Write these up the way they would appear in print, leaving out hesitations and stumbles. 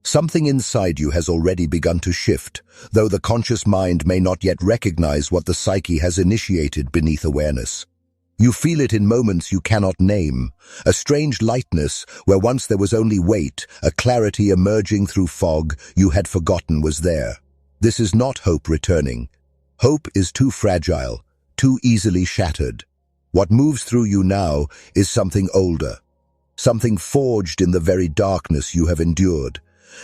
Something inside you has already begun to shift, though the conscious mind may not yet recognize what the psyche has initiated beneath awareness. You feel it in moments you cannot name, a strange lightness where once there was only weight, a clarity emerging through fog you had forgotten was there. This is not hope returning. Hope is too fragile, too easily shattered. What moves through you now is something older, something forged in the very darkness you have endured.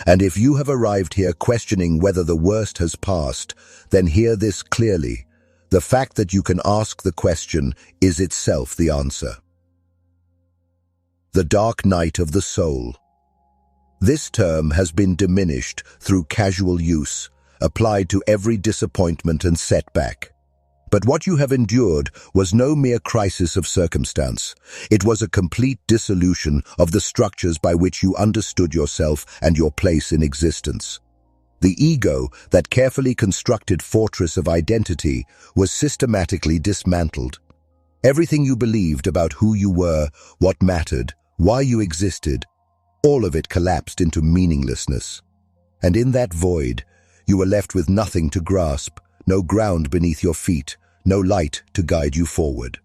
And if you have arrived here questioning whether the worst has passed, then hear this clearly. The fact that you can ask the question is itself the answer. The dark night of the soul. This term has been diminished through casual use, applied to every disappointment and setback. But what you have endured was no mere crisis of circumstance. It was a complete dissolution of the structures by which you understood yourself and your place in existence. The ego, that carefully constructed fortress of identity, was systematically dismantled. Everything you believed about who you were, what mattered, why you existed, all of it collapsed into meaninglessness. And in that void, you were left with nothing to grasp, no ground beneath your feet, no light to guide you forward.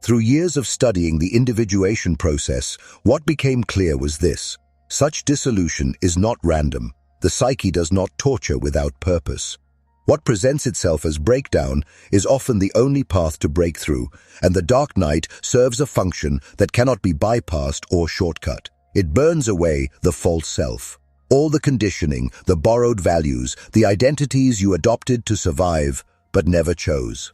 Through years of studying the individuation process, what became clear was this: such dissolution is not random. The psyche does not torture without purpose. What presents itself as breakdown is often the only path to breakthrough, and the dark night serves a function that cannot be bypassed or shortcut. It burns away the false self. All the conditioning, the borrowed values, the identities you adopted to survive, but never chose.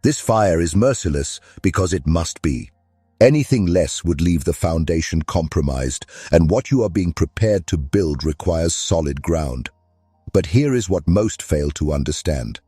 This fire is merciless because it must be. Anything less would leave the foundation compromised, and what you are being prepared to build requires solid ground. But here is what most fail to understand.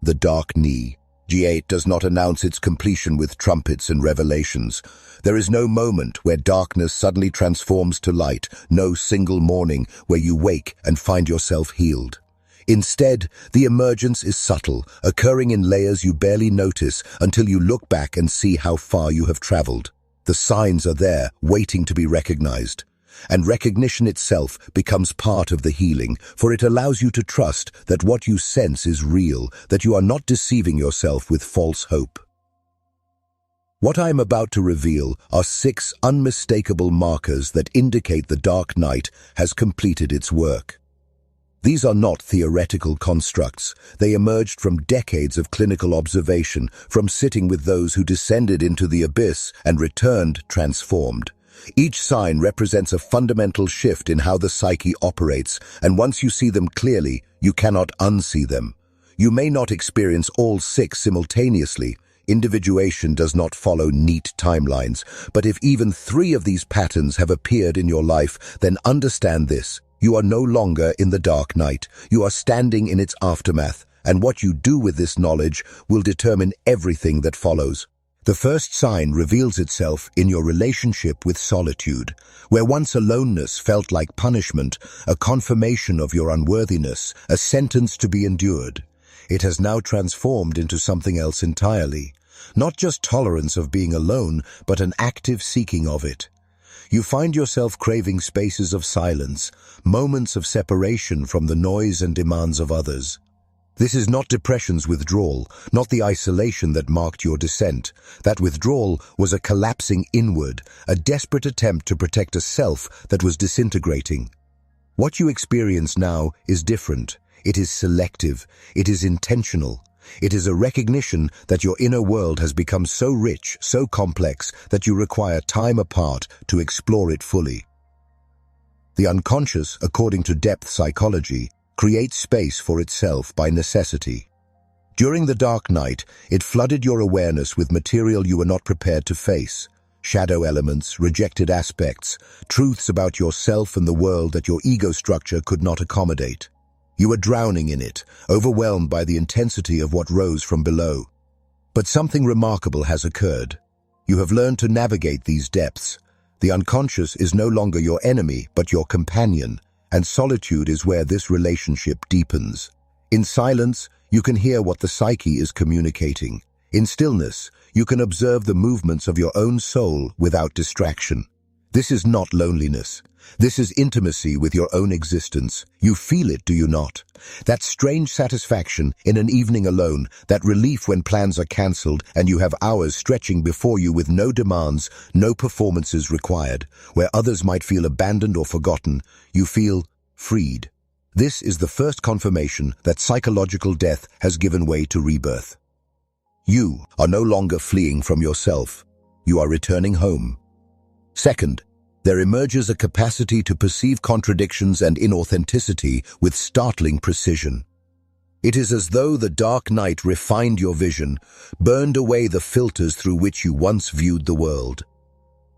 The dark knee. G8 does not announce its completion with trumpets and revelations. There is no moment where darkness suddenly transforms to light, no single morning where you wake and find yourself healed. Instead, the emergence is subtle, occurring in layers you barely notice until you look back and see how far you have traveled. The signs are there, waiting to be recognized. And recognition itself becomes part of the healing, for it allows you to trust that what you sense is real, that you are not deceiving yourself with false hope. What I am about to reveal are 6 unmistakable markers that indicate the dark night has completed its work. These are not theoretical constructs. They emerged from decades of clinical observation, from sitting with those who descended into the abyss and returned transformed. Each sign represents a fundamental shift in how the psyche operates, and once you see them clearly, you cannot unsee them. You may not experience all 6 simultaneously. Individuation does not follow neat timelines, but if even 3 of these patterns have appeared in your life, then understand this. You are no longer in the dark night. You are standing in its aftermath, and what you do with this knowledge will determine everything that follows. The first sign reveals itself in your relationship with solitude, where once aloneness felt like punishment, a confirmation of your unworthiness, a sentence to be endured. It has now transformed into something else entirely. Not just tolerance of being alone, but an active seeking of it. You find yourself craving spaces of silence, moments of separation from the noise and demands of others. This is not depression's withdrawal, not the isolation that marked your descent. That withdrawal was a collapsing inward, a desperate attempt to protect a self that was disintegrating. What you experience now is different. It is selective. It is intentional. It is a recognition that your inner world has become so rich, so complex, that you require time apart to explore it fully. The unconscious, according to depth psychology, creates space for itself by necessity. During the dark night, it flooded your awareness with material you were not prepared to face. Shadow elements, rejected aspects, truths about yourself and the world that your ego structure could not accommodate. You were drowning in it, overwhelmed by the intensity of what rose from below. But something remarkable has occurred. You have learned to navigate these depths. The unconscious is no longer your enemy, but your companion, and solitude is where this relationship deepens. In silence, you can hear what the psyche is communicating. In stillness, you can observe the movements of your own soul without distraction. This is not loneliness. This is intimacy with your own existence. You feel it, do you not? That strange satisfaction in an evening alone, that relief when plans are cancelled and you have hours stretching before you with no demands, no performances required, where others might feel abandoned or forgotten, you feel freed. This is the first confirmation that psychological death has given way to rebirth. You are no longer fleeing from yourself. You are returning home. Second, there emerges a capacity to perceive contradictions and inauthenticity with startling precision. It is as though the dark night refined your vision, burned away the filters through which you once viewed the world.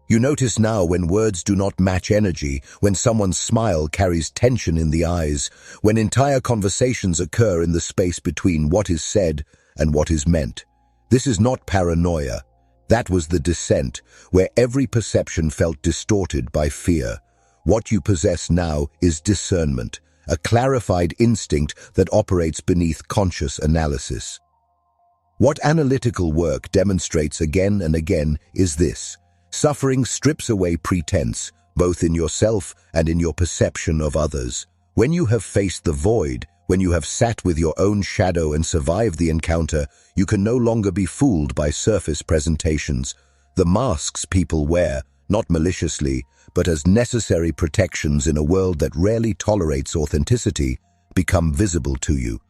You notice now when words do not match energy, when someone's smile carries tension in the eyes, when entire conversations occur in the space between what is said and what is meant. This is not paranoia. That was the descent, where every perception felt distorted by fear. What you possess now is discernment, a clarified instinct that operates beneath conscious analysis. What analytical work demonstrates again and again is this: suffering strips away pretense, both in yourself and in your perception of others. When you have faced the void, when you have sat with your own shadow and survived the encounter, you can no longer be fooled by surface presentations. The masks people wear, not maliciously, but as necessary protections in a world that rarely tolerates authenticity, become visible to you.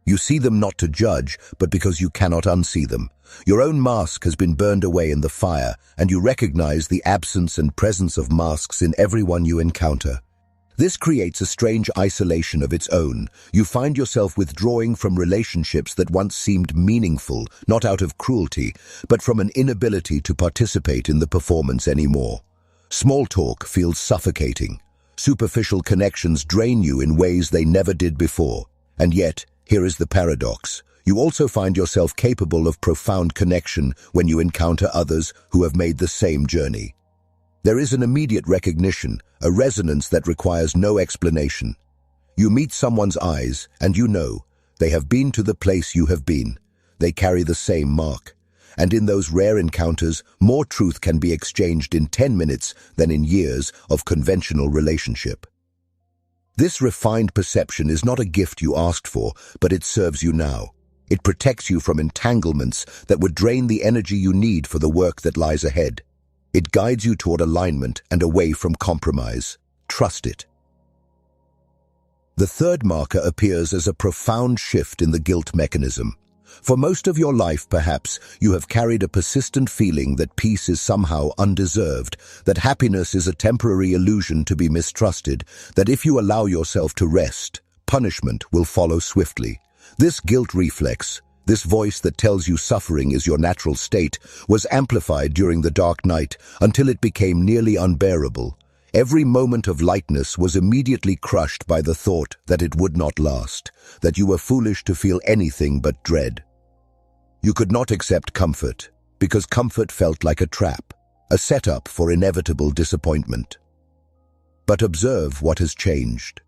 You see them not to judge, but because you cannot unsee them. Your own mask has been burned away in the fire, and you recognize the absence and presence of masks in everyone you encounter. This creates a strange isolation of its own. You find yourself withdrawing from relationships that once seemed meaningful, not out of cruelty, but from an inability to participate in the performance anymore. Small talk feels suffocating. Superficial connections drain you in ways they never did before. And yet, here is the paradox. You also find yourself capable of profound connection when you encounter others who have made the same journey. There is an immediate recognition, a resonance that requires no explanation. You meet someone's eyes, and you know, they have been to the place you have been. They carry the same mark. And in those rare encounters, more truth can be exchanged in 10 minutes than in years of conventional relationship. This refined perception is not a gift you asked for, but it serves you now. It protects you from entanglements that would drain the energy you need for the work that lies ahead. It guides you toward alignment and away from compromise. Trust it. The third marker appears as a profound shift in the guilt mechanism. For most of your life, perhaps, you have carried a persistent feeling that peace is somehow undeserved, that happiness is a temporary illusion to be mistrusted, that if you allow yourself to rest, punishment will follow swiftly. This guilt reflex, this voice that tells you suffering is your natural state, was amplified during the dark night until it became nearly unbearable. Every moment of lightness was immediately crushed by the thought that it would not last, that you were foolish to feel anything but dread. You could not accept comfort, because comfort felt like a trap, a setup for inevitable disappointment. But observe what has changed.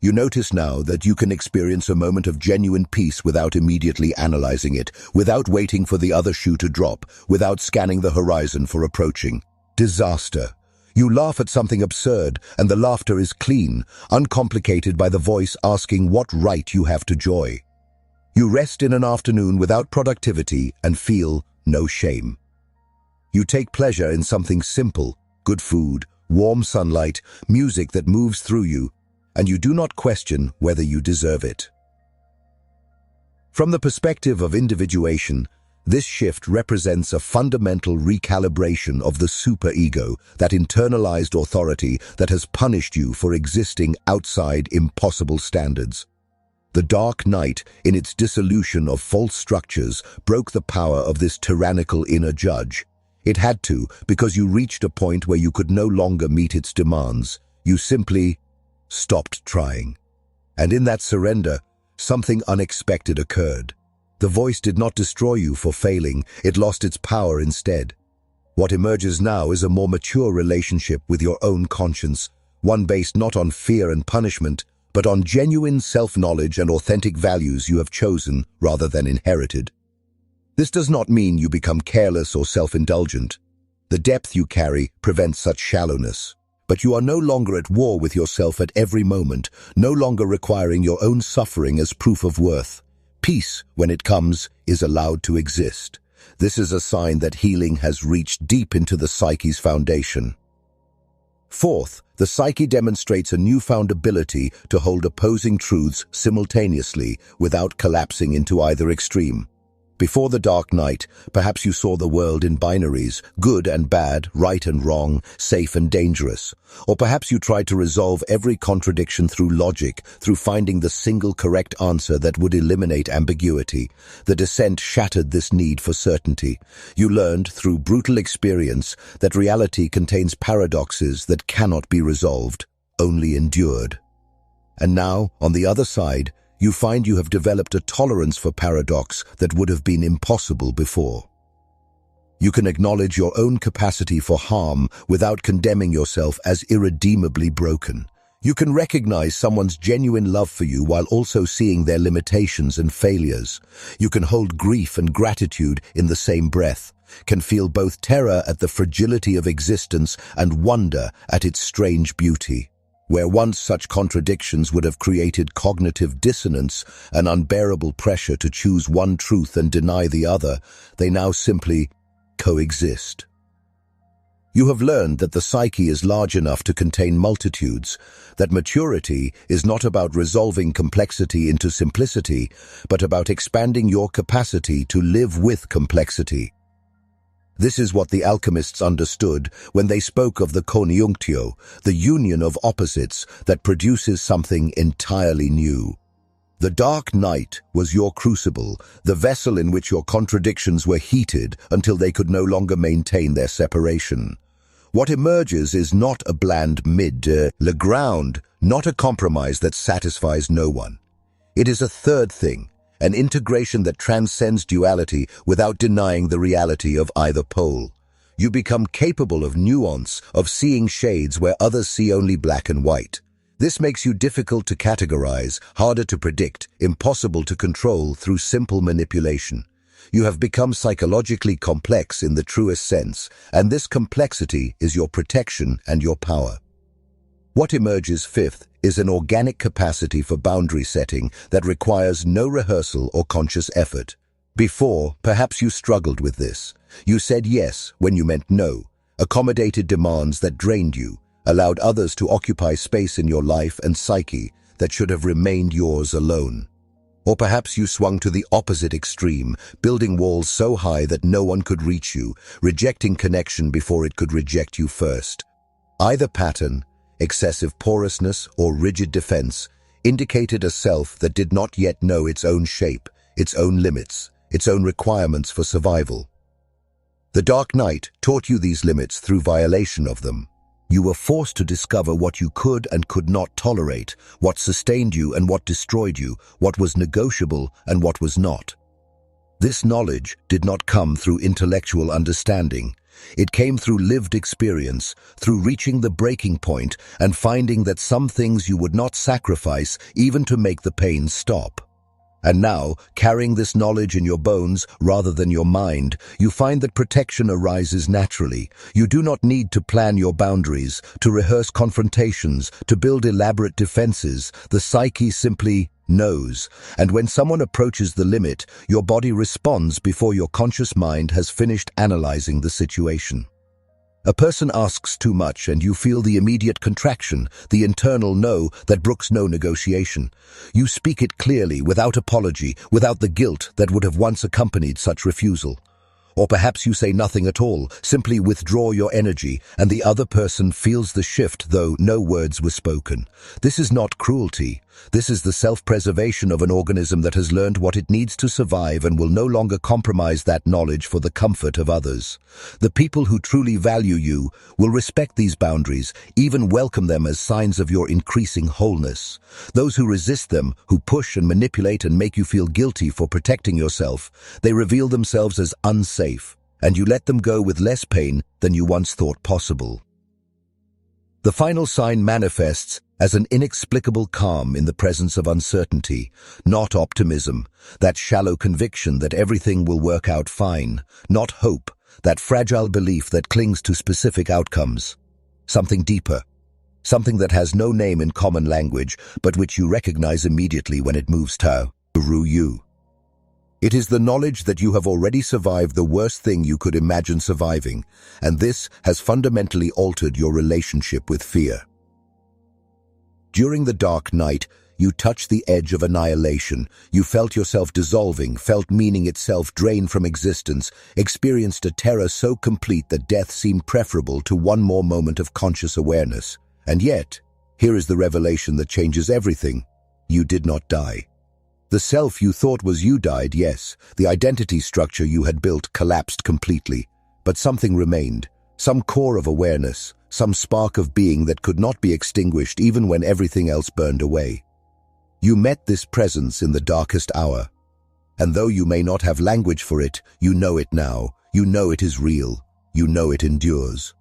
You notice now that you can experience a moment of genuine peace without immediately analyzing it, without waiting for the other shoe to drop, without scanning the horizon for approaching disaster. You laugh at something absurd, and the laughter is clean, uncomplicated by the voice asking what right you have to joy. You rest in an afternoon without productivity and feel no shame. You take pleasure in something simple, good food, warm sunlight, music that moves through you, and you do not question whether you deserve it. From the perspective of individuation, this shift represents a fundamental recalibration of the superego, that internalized authority that has punished you for existing outside impossible standards. The dark night, in its dissolution of false structures, broke the power of this tyrannical inner judge. It had to, because you reached a point where you could no longer meet its demands. You simply stopped trying. And in that surrender, something unexpected occurred. The voice did not destroy you for failing, it lost its power instead. What emerges now is a more mature relationship with your own conscience, one based not on fear and punishment, but on genuine self-knowledge and authentic values you have chosen rather than inherited. This does not mean you become careless or self-indulgent. The depth you carry prevents such shallowness. But you are no longer at war with yourself at every moment, no longer requiring your own suffering as proof of worth. Peace, when it comes, is allowed to exist. This is a sign that healing has reached deep into the psyche's foundation. Fourth, the psyche demonstrates a newfound ability to hold opposing truths simultaneously without collapsing into either extreme. Before the dark night, perhaps you saw the world in binaries, good and bad, right and wrong, safe and dangerous. Or perhaps you tried to resolve every contradiction through logic, through finding the single correct answer that would eliminate ambiguity. The descent shattered this need for certainty. You learned, through brutal experience, that reality contains paradoxes that cannot be resolved, only endured. And now, on the other side, you find you have developed a tolerance for paradox that would have been impossible before. You can acknowledge your own capacity for harm without condemning yourself as irredeemably broken. You can recognize someone's genuine love for you while also seeing their limitations and failures. You can hold grief and gratitude in the same breath, can feel both terror at the fragility of existence and wonder at its strange beauty. Where once such contradictions would have created cognitive dissonance, an unbearable pressure to choose one truth and deny the other, they now simply coexist. You have learned that the psyche is large enough to contain multitudes, that maturity is not about resolving complexity into simplicity, but about expanding your capacity to live with complexity. This is what the alchemists understood when they spoke of the conjunctio, the union of opposites that produces something entirely new. The dark night was your crucible, the vessel in which your contradictions were heated until they could no longer maintain their separation. What emerges is not a bland le ground, not a compromise that satisfies no one. It is a third thing, an integration that transcends duality without denying the reality of either pole. You become capable of nuance, of seeing shades where others see only black and white. This makes you difficult to categorize, harder to predict, impossible to control through simple manipulation. You have become psychologically complex in the truest sense, and this complexity is your protection and your power. What emerges fifth is an organic capacity for boundary setting that requires no rehearsal or conscious effort. Before, perhaps you struggled with this. You said yes when you meant no, accommodated demands that drained you, allowed others to occupy space in your life and psyche that should have remained yours alone. Or perhaps you swung to the opposite extreme, building walls so high that no one could reach you, rejecting connection before it could reject you first. Either pattern, excessive porousness or rigid defense, indicated a self that did not yet know its own shape, its own limits, its own requirements for survival. The dark night taught you these limits through violation of them. You were forced to discover what you could and could not tolerate, what sustained you and what destroyed you, what was negotiable and what was not. This knowledge did not come through intellectual understanding. It came through lived experience, through reaching the breaking point and finding that some things you would not sacrifice even to make the pain stop. And now, carrying this knowledge in your bones rather than your mind, you find that protection arises naturally. You do not need to plan your boundaries, to rehearse confrontations, to build elaborate defenses. The psyche simply knows, and when someone approaches the limit, your body responds before your conscious mind has finished analyzing the situation. A person asks too much and you feel the immediate contraction, the internal no that brooks no negotiation. You speak it clearly, without apology, without the guilt that would have once accompanied such refusal. Or perhaps you say nothing at all, simply withdraw your energy, and the other person feels the shift though no words were spoken. This is not cruelty. This is the self-preservation of an organism that has learned what it needs to survive and will no longer compromise that knowledge for the comfort of others. The people who truly value you will respect these boundaries, even welcome them as signs of your increasing wholeness. Those who resist them, who push and manipulate and make you feel guilty for protecting yourself, they reveal themselves as unsafe, and you let them go with less pain than you once thought possible. The final sign manifests as an inexplicable calm in the presence of uncertainty, not optimism, that shallow conviction that everything will work out fine, not hope, that fragile belief that clings to specific outcomes. Something deeper, something that has no name in common language, but which you recognize immediately when it moves through you. It is the knowledge that you have already survived the worst thing you could imagine surviving, and this has fundamentally altered your relationship with fear. During the dark night, you touched the edge of annihilation. You felt yourself dissolving, felt meaning itself drain from existence, experienced a terror so complete that death seemed preferable to one more moment of conscious awareness. And yet, here is the revelation that changes everything. You did not die. The self you thought was you died, yes. The identity structure you had built collapsed completely. But something remained, some core of awareness, some spark of being that could not be extinguished even when everything else burned away. You met this presence in the darkest hour. And though you may not have language for it, you know it now. You know it is real. You know it endures.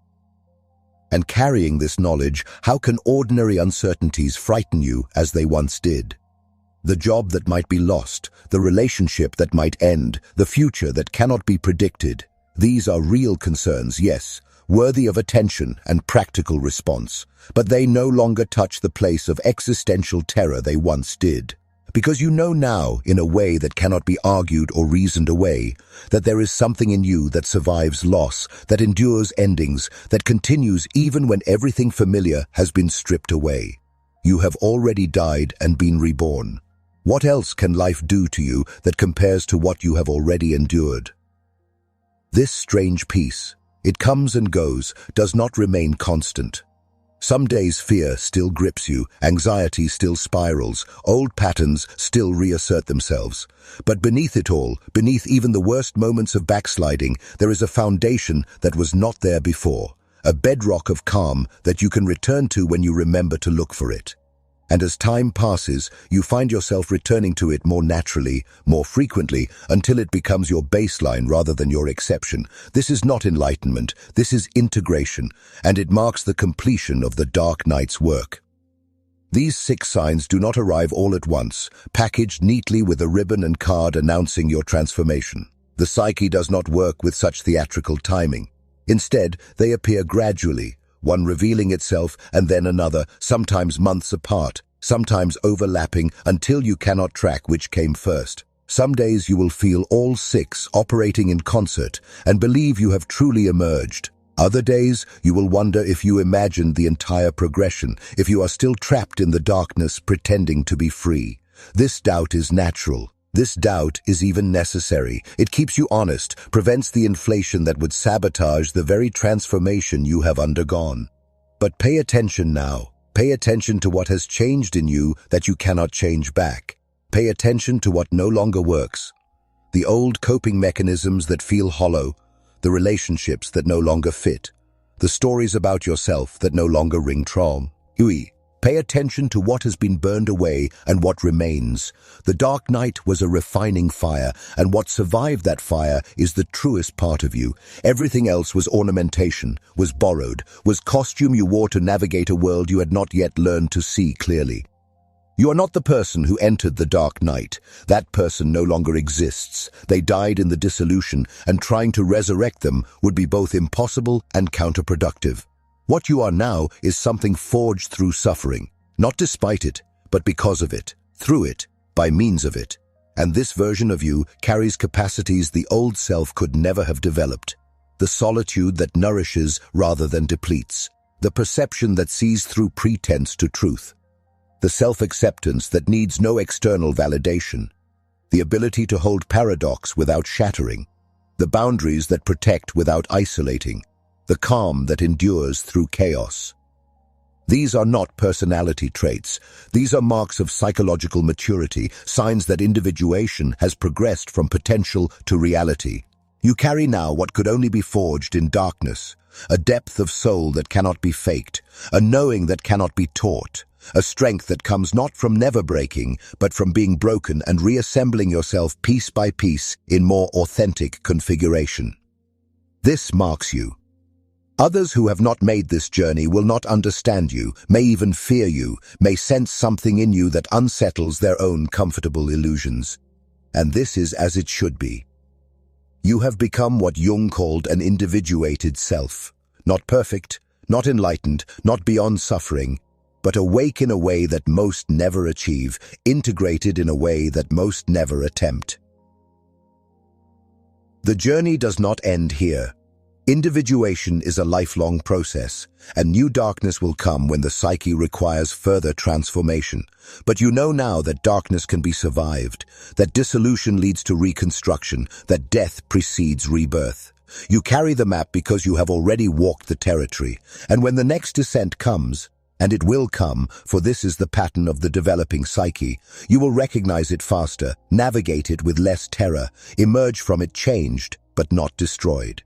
And carrying this knowledge, how can ordinary uncertainties frighten you as they once did? The job that might be lost, the relationship that might end, the future that cannot be predicted. These are real concerns, yes, worthy of attention and practical response, but they no longer touch the place of existential terror they once did. Because you know now, in a way that cannot be argued or reasoned away, that there is something in you that survives loss, that endures endings, that continues even when everything familiar has been stripped away. You have already died and been reborn. What else can life do to you that compares to what you have already endured? This strange peace, it comes and goes, does not remain constant. Some days fear still grips you, anxiety still spirals, old patterns still reassert themselves. But beneath it all, beneath even the worst moments of backsliding, there is a foundation that was not there before, a bedrock of calm that you can return to when you remember to look for it. And as time passes, you find yourself returning to it more naturally, more frequently, until it becomes your baseline rather than your exception. This is not enlightenment, this is integration, and it marks the completion of the dark night's work. These 6 signs do not arrive all at once, packaged neatly with a ribbon and card announcing your transformation. The psyche does not work with such theatrical timing. Instead, they appear gradually, one revealing itself and then another, sometimes months apart, sometimes overlapping until you cannot track which came first. Some days you will feel all 6 operating in concert and believe you have truly emerged. Other days you will wonder if you imagined the entire progression, if you are still trapped in the darkness pretending to be free. This doubt is natural. This doubt is even necessary. It keeps you honest, prevents the inflation that would sabotage the very transformation you have undergone. But pay attention now. Pay attention to what has changed in you that you cannot change back. Pay attention to what no longer works. The old coping mechanisms that feel hollow, the relationships that no longer fit, the stories about yourself that no longer ring true. Pay attention to what has been burned away and what remains. The dark night was a refining fire, and what survived that fire is the truest part of you. Everything else was ornamentation, was borrowed, was costume you wore to navigate a world you had not yet learned to see clearly. You are not the person who entered the dark night. That person no longer exists. They died in the dissolution, and trying to resurrect them would be both impossible and counterproductive. What you are now is something forged through suffering, not despite it, but because of it, through it, by means of it. And this version of you carries capacities the old self could never have developed. The solitude that nourishes rather than depletes. The perception that sees through pretense to truth. The self-acceptance that needs no external validation. The ability to hold paradox without shattering. The boundaries that protect without isolating. The calm that endures through chaos. These are not personality traits. These are marks of psychological maturity, signs that individuation has progressed from potential to reality. You carry now what could only be forged in darkness, a depth of soul that cannot be faked, a knowing that cannot be taught, a strength that comes not from never breaking, but from being broken and reassembling yourself piece by piece in more authentic configuration. This marks you. Others who have not made this journey will not understand you, may even fear you, may sense something in you that unsettles their own comfortable illusions. And this is as it should be. You have become what Jung called an individuated self. Not perfect, not enlightened, not beyond suffering, but awake in a way that most never achieve, integrated in a way that most never attempt. The journey does not end here. Individuation is a lifelong process, and new darkness will come when the psyche requires further transformation. But you know now that darkness can be survived, that dissolution leads to reconstruction, that death precedes rebirth. You carry the map because you have already walked the territory, and when the next descent comes, and it will come, for this is the pattern of the developing psyche, you will recognize it faster, navigate it with less terror, emerge from it changed, but not destroyed.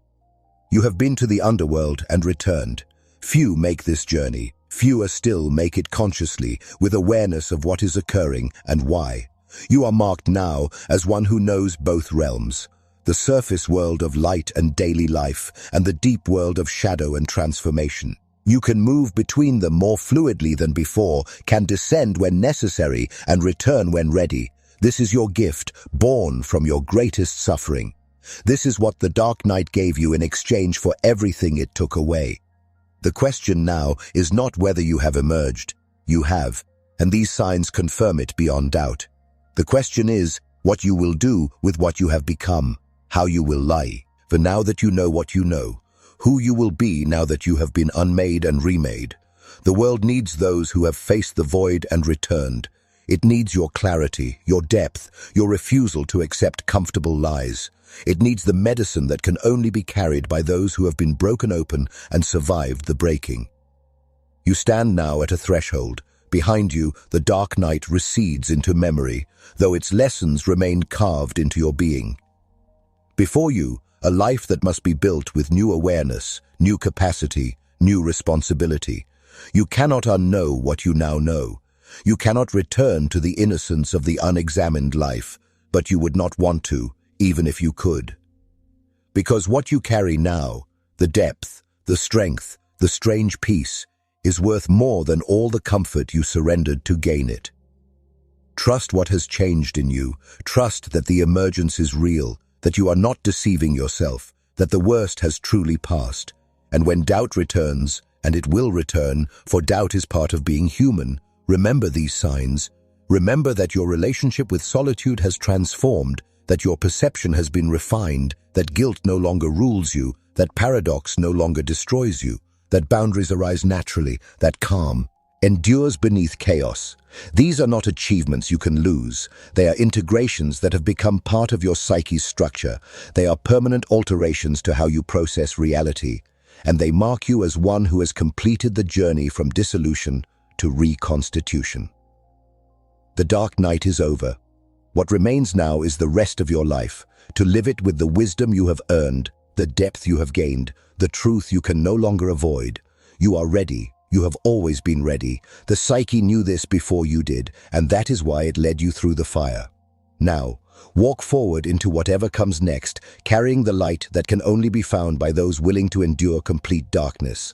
You have been to the underworld and returned. Few make this journey. Fewer still make it consciously, with awareness of what is occurring and why. You are marked now as one who knows both realms, the surface world of light and daily life, and the deep world of shadow and transformation. You can move between them more fluidly than before, can descend when necessary and return when ready. This is your gift, born from your greatest suffering. This is what the dark night gave you in exchange for everything it took away. The question now is not whether you have emerged. You have, and these signs confirm it beyond doubt. The question is what you will do with what you have become, how you will lie. For now that you know what you know, who you will be now that you have been unmade and remade. The world needs those who have faced the void and returned. It needs your clarity, your depth, your refusal to accept comfortable lies. It needs the medicine that can only be carried by those who have been broken open and survived the breaking. You stand now at a threshold. Behind you, the dark night recedes into memory, though its lessons remain carved into your being. Before you, a life that must be built with new awareness, new capacity, new responsibility. You cannot unknow what you now know. You cannot return to the innocence of the unexamined life, but you would not want to, even if you could. Because what you carry now, the depth, the strength, the strange peace, is worth more than all the comfort you surrendered to gain it. Trust what has changed in you. Trust that the emergence is real, that you are not deceiving yourself, that the worst has truly passed. And when doubt returns, and it will return, for doubt is part of being human, remember these signs. Remember that your relationship with solitude has transformed, that your perception has been refined, that guilt no longer rules you, that paradox no longer destroys you, that boundaries arise naturally, that calm endures beneath chaos. These are not achievements you can lose. They are integrations that have become part of your psyche's structure. They are permanent alterations to how you process reality, and they mark you as one who has completed the journey from dissolution to reconstitution. The dark night is over. What remains now is the rest of your life, to live it with the wisdom you have earned, the depth you have gained, the truth you can no longer avoid. You are ready. You have always been ready. The psyche knew this before you did, and that is why it led you through the fire. Now, walk forward into whatever comes next, carrying the light that can only be found by those willing to endure complete darkness.